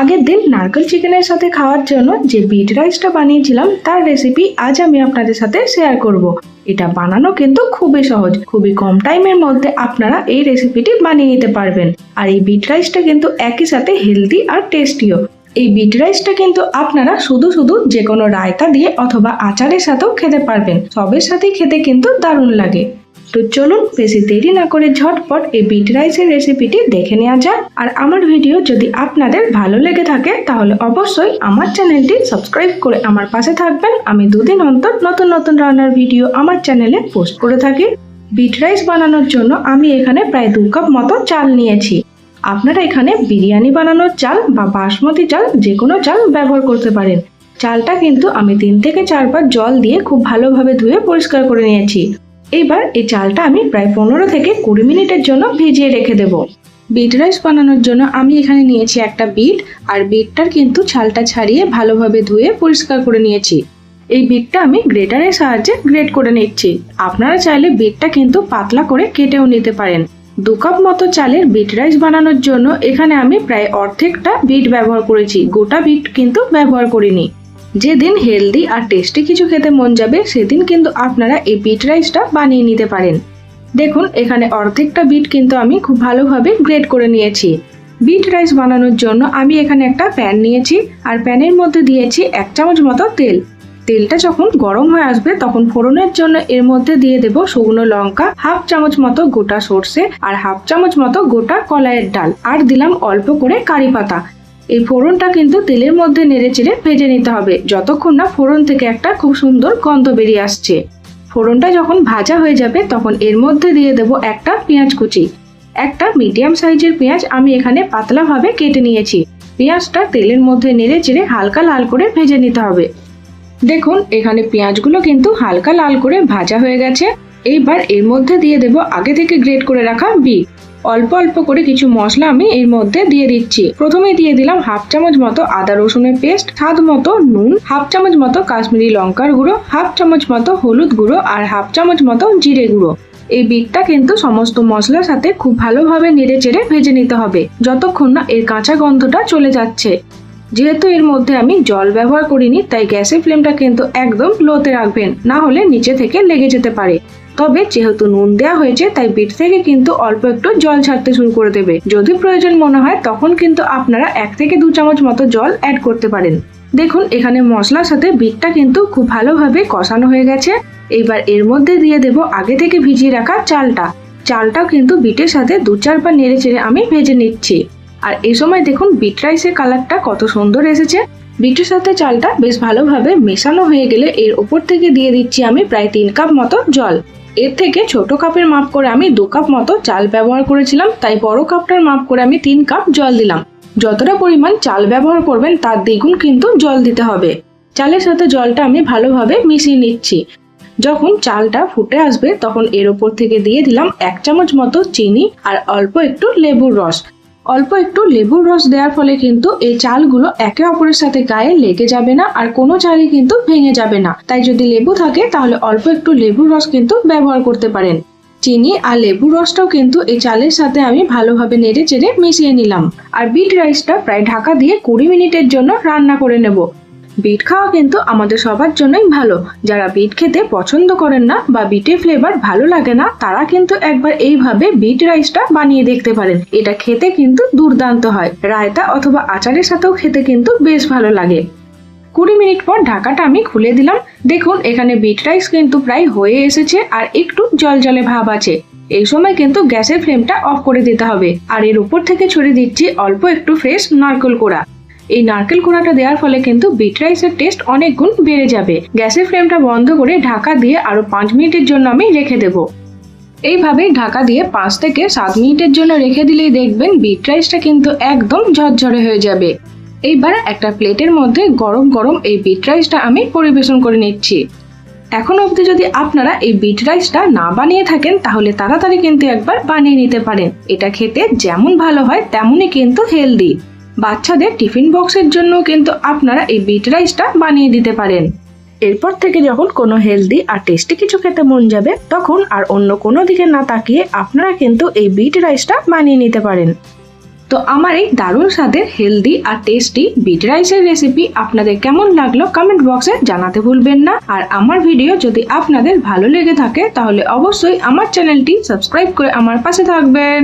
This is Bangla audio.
আগের দিন নারকেল চিকেনের সাথে খাওয়ার জন্য যে বিট রাইসটা বানিয়েছিলাম তার রেসিপি আজ আমি আপনাদের সাথে শেয়ার করব। এটা বানানো কিন্তু খুবই সহজ, খুবই কম টাইমের মধ্যে আপনারা এই রেসিপিটি বানিয়ে নিতে পারবেন। আর এই বিট রাইসটা কিন্তু একই সাথে হেলদি আর টেস্টিও। এই বিট রাইসটা কিন্তু আপনারা শুধু শুধু যে কোনো রায়তা দিয়ে অথবা আচারের সাথেও খেতে পারবেন, সবের সাথেই খেতে কিন্তু দারুণ লাগে। তো চলুন বেশি দেরি না করে ঝটপট এই বিট রাইসের রেসিপিটি দেখে নেওয়া যাক। আর আমার ভিডিও যদি আপনাদের ভালো লেগে থাকে তাহলে অবশ্যই আমার চ্যানেলটি সাবস্ক্রাইব করে আমার পাশে থাকবেন। আমি দুদিন অন্তর নতুন নতুন রান্নার ভিডিও আমার চ্যানেলে পোস্ট করে থাকি। বিট রাইস বানানোর জন্য আমি এখানে প্রায় 2 কাপ মতো চাল নিয়েছি। আপনারা এখানে বিরিয়ানি বানানোর চাল বা বাসমতি চাল যে কোনো চাল ব্যবহার করতে পারেন। চালটা কিন্তু আমি 3 থেকে 4 বার জল দিয়ে খুব ভালোভাবে ধুয়ে পরিষ্কার করে নিয়েছি। এইবার এই চালটা আমি প্রায় 15 থেকে 20 মিনিটের জন্য ভিজিয়ে রেখে দেব। বিট রাইস বানানোর জন্য আমি এখানে নিয়েছি একটা বিট, আর বিটটার কিন্তু ছালটা ছাড়িয়ে ভালোভাবে ধুয়ে পরিষ্কার করে নিয়েছি। এই বিটটা আমি গ্রেটারের সাহায্যে গ্রেট করে নিচ্ছি। আপনারা চাইলে বিটটা কিন্তু পাতলা করে কেটেও নিতে পারেন। 2 কাপ মতো চালের বিট রাইস বানানোর জন্য এখানে আমি প্রায় অর্ধেকটা বিট ব্যবহার করেছি, গোটা বিট কিন্তু ব্যবহার করিনি। যেদিন হেলদি আর টেস্টি কিছু খেতে মন যাবে সেদিন কিন্তু আপনারা এই বিট রাইসটা বানিয়ে নিতে পারেন। দেখুন এখানে অর্ধেকটা বিট কিন্তু আমি খুব ভালোভাবে গ্রেট করে নিয়েছি। বিট রাইস বানানোর জন্য আমি এখানে একটা প্যান নিয়েছি, আর প্যানের মধ্যে দিয়েছি 1 চামচ মতো তেল। তেলটা যখন গরম হয়ে আসবে তখন ফোড়নের জন্য এর মধ্যে দিয়ে দেব শুকনো লঙ্কা, 1/2 চামচ মতো গোটা সর্ষে আর 1/2 চামচ মতো গোটা কলাইয়ের ডাল, আর দিলাম অল্প করে কারি পাতা। এই ফোড়নটা কিন্তু তেলের মধ্যে নেড়ে চেড়ে ভেজে নিতে হবে যতক্ষণ না ফোড়ন থেকে একটা খুব সুন্দর গন্ধ বেরিয়ে আসছে। ফোড়নটা যখন ভাজা হয়ে যাবে তখন এর মধ্যে দিয়ে দেব একটা পেঁয়াজ কুচি। একটা মিডিয়াম সাইজের পেঁয়াজ আমি এখানে পাতলাভাবে কেটে নিয়েছি। পেঁয়াজটা তেলের মধ্যে নেড়ে চেড়ে হালকা লাল করে ভেজে নিতে হবে। দেখুন এখানে পেঁয়াজগুলো কিন্তু হালকা লাল করে ভাজা হয়ে গেছে। এইবার এর মধ্যে দিয়ে দেব আগে থেকে গ্রেট করে রাখা বিট। অল্প অল্প করে কিছু মশলা আমি এর মধ্যে দিয়ে দিচ্ছি। প্রথমে দিয়ে দিলাম 1/2 চামচ মতো আদা রসুনের পেস্ট, স্বাদ মতো নুন, 1/2 চামচ মতো কাশ্মীরি লঙ্কার গুঁড়ো, 1/2 চামচ মতো হলুদ গুঁড়ো আর 1/2 চামচ মতো জিরে গুঁড়ো। এই বিটটা কিন্তু সমস্ত মশলার সাথে খুব ভালোভাবে নেড়ে চেড়ে ভেজে নিতে হবে যতক্ষণ না এর কাঁচা গন্ধটা চলে যাচ্ছে। যেহেতু এর মধ্যে আমি জল ব্যবহার করিনি তাই গ্যাসের ফ্লেমটা কিন্তু একদম লোতে রাখবেন, না হলে নিচে থেকে লেগে যেতে পারে। তবে যেহেতু নুন দেওয়া হয়েছে তাই বিট থেকে কিন্তু অল্প একটু জল ছাড়তে শুরু করে দেবে। যদি প্রয়োজন মনে হয় তখন কিন্তু আপনারা 1 থেকে 2 চামচ মতো জল অ্যাড করতে পারেন। দেখুন এখানে মশলার সাথে বিটটা কিন্তু খুব ভালোভাবে কষানো হয়ে গেছে। এইবার এর মধ্যে দিয়ে দেব আগে থেকে ভিজিয়ে রাখা চালটা। চালটাও কিন্তু বিটের সাথে 2-4 বার নেড়ে চেড়ে আমি ভেজে নিচ্ছি। আর এই সময় দেখুন বিট রাইসের কালারটা কত সুন্দর এসেছে। বিটের সাথে চালটা বেশ ভালোভাবে মেশানো হয়ে গেলে এর উপর থেকে দিয়ে দিচ্ছি আমি প্রায় 3 কাপ মতো জল। এর থেকে ছোট কাপের মাপ করে আমি 2 কাপ মতো চাল ব্যবহার করেছিলাম, তাই বড় কাপটার মাপ করে আমি 3 কাপ জল দিলাম। যতটা পরিমাণ চাল ব্যবহার করবেন তার দ্বিগুণ কিন্তু জল দিতে হবে। চালের সাথে জলটা আমি ভালোভাবে মিশিয়ে নিচ্ছি। যখন চালটা ফুটে আসবে তখন এর উপর থেকে দিয়ে দিলাম 1 চামচ মতো চিনি আর অল্প একটু লেবুর রস। অল্প একটু লেবুর রস দেওয়ার ফলে কিন্তু এই চালগুলো একে অপরের সাথে গায়ে লেগে যাবে না, আর কোনো চালই কিন্তু ভেঙে যাবে না। তাই যদি লেবু থাকে তাহলে অল্প একটু লেবুর রস কিন্তু ব্যবহার করতে পারেন। চিনি আর লেবুর রসটাও কিন্তু এই চালের সাথে আমি ভালোভাবে নেড়ে চেড়ে মিশিয়ে নিলাম। আর বিট রাইসটা প্রায় ঢাকা দিয়ে 20 মিনিটের জন্য রান্না করে নেব। বিট খাওয়া কিন্তু আমাদের সবার জন্যই ভালো। যারা বিট খেতে পছন্দ করেন না বা বিটের ফ্লেভার ভালো লাগে না তারা কিন্তু একবার এইভাবে বিট রাইসটা বানিয়ে দেখতে পারেন। এটা খেতে কিন্তু দুর্দান্ত হয়, রায়তা অথবা আচারের সাথেও খেতে কিন্তু বেশ ভালো লাগে। 20 মিনিট পর ঢাকাটা আমি খুলে দিলাম। দেখুন এখানে বিট রাইস কিন্তু প্রায় হয়ে এসেছে আর একটু জলজলে ভাব আছে। এই সময় কিন্তু গ্যাসের ফ্লেমটা অফ করে দিতে হবে। আর এর উপর থেকে ছড়িয়ে দিচ্ছি অল্প একটু ফ্রেশ নারকেল কোড়া। এই নারকেল কোড়াটা দেওয়ার ফলে কিন্তু বিট রাইসের টেস্ট অনেক গুণ বেড়ে যাবে। গ্যাসের ফ্লেমটা বন্ধ করে ঢাকা দিয়ে আরো 5 মিনিটের জন্য আমি রেখে দেব। এইভাবে ঢাকা দিয়ে 5 থেকে 7 মিনিটের জন্য রেখে দিলেই দেখবেন বিট রাইসটা কিন্তু একদম ঝরঝরে হয়ে যাবে। এইবার একটা প্লেটের মধ্যে গরম গরম এই বিট রাইসটা আমি পরিবেশন করে নিচ্ছি। এখন অবধি যদি আপনারা এই বিট রাইসটা না বানিয়ে থাকেন তাহলে তাড়াতাড়ি কিন্তু একবার বানিয়ে নিতে পারেন। এটা খেতে যেমন ভালো হয় তেমনই কিন্তু হেলদি। বাচ্চাদের টিফিন বক্সের জন্য কিন্তু আপনারা এই বিট রাইসটা বানিয়ে দিতে পারেন। এরপর থেকে যখন কোনো হেলদি আর টেস্টি কিছু খেতে মন যাবে তখন আর অন্য কোনো দিকে না তাকিয়ে আপনারা কিন্তু এই বিট রাইসটা বানিয়ে নিতে পারেন। তো আমার এই দারুণ স্বাদের হেলদি আর টেস্টি বিট রাইসের রেসিপি আপনাদের কেমন লাগলো কমেন্ট বক্সে জানাতে ভুলবেন না। আর আমার ভিডিও যদি আপনাদের ভালো লেগে থাকে তাহলে অবশ্যই আমার চ্যানেলটি সাবস্ক্রাইব করে আমার পাশে থাকবেন।